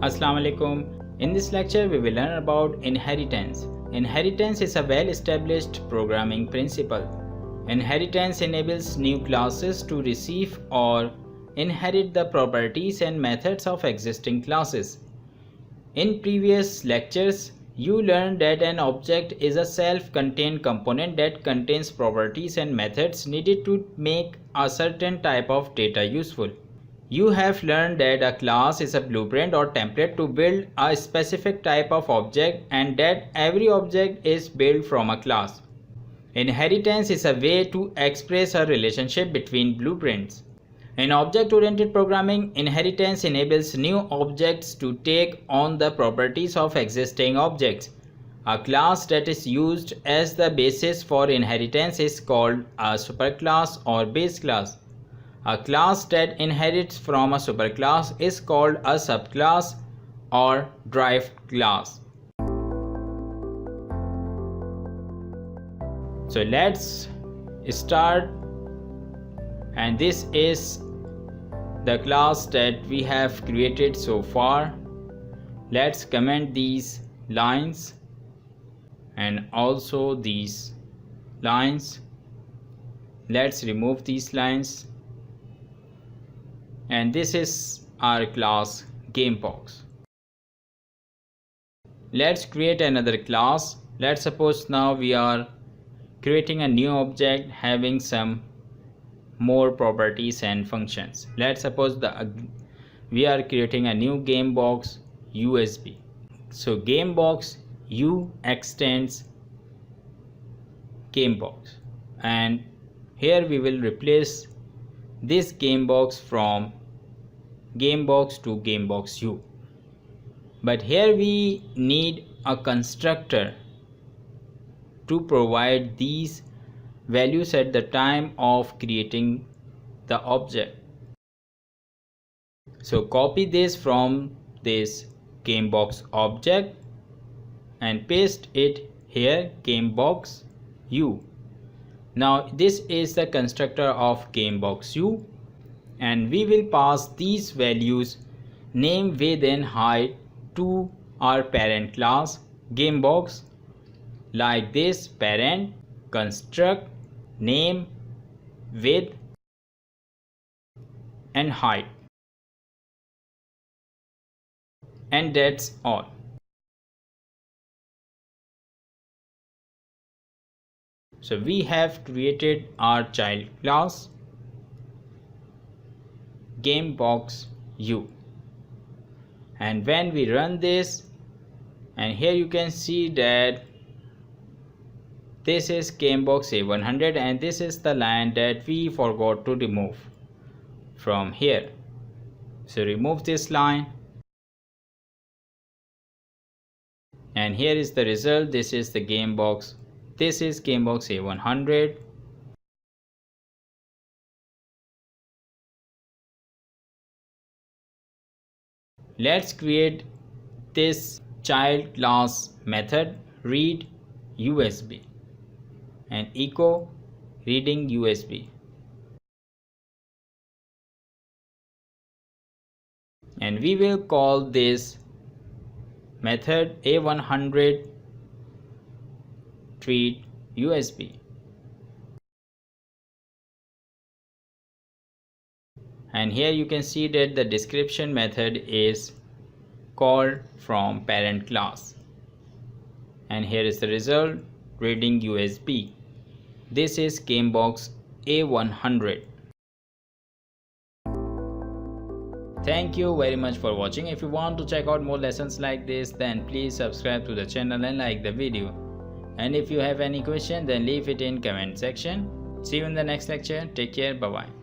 Assalamu alaikum. In this lecture we will learn about inheritance. Inheritance is a well-established programming principle. Inheritance enables new classes to receive or inherit the properties and methods of existing classes. In previous lectures, you learned that an object is a self-contained component that contains properties and methods needed to make a certain type of data useful. You have learned that a class is a blueprint or template to build a specific type of object and that every object is built from a class. Inheritance is a way to express a relationship between blueprints. In object-oriented programming, inheritance enables new objects to take on the properties of existing objects. A class that is used as the basis for inheritance is called a superclass or base class. A class that inherits from a superclass is called a subclass or derived class. So let's start, and this is the class that we have created so far. Let's comment these lines and also these lines. Let's remove these lines, and this is our class GameBox. Let's create another class. Let's suppose now we are creating a new object having some more properties and functions. Let's suppose we are creating a new GameBox USB. So GameBox U extends GameBox, and here we will replace this GameBox from GameBox to GameBox U. But here we need a constructor to provide these values at the time of creating the object. So copy this from this GameBox object and paste it here, GameBox U. Now this is the constructor of GameBox U, and we will pass these values name, width and height to our parent class GameBox like this: parent, construct, name, width and height, and that's all. So we have created our child class GameBox U, and when we run this, and here you can see that this is GameBox A100, and this is the line that we forgot to remove from here. So remove this line, and here is the result. This is the GameBox. This is GameBox A100. Let's create this child class method read USB and echo reading USB, and we will call this method A100 read USB, and here you can see that the description method is called from parent class, and here is the result: reading USB. This is GameBox A100. Thank you very much for watching. If you want to check out more lessons like this, then please subscribe to the channel and like the video. And if you have any question, then leave it in comment section. See you in the next lecture. Take care. Bye bye.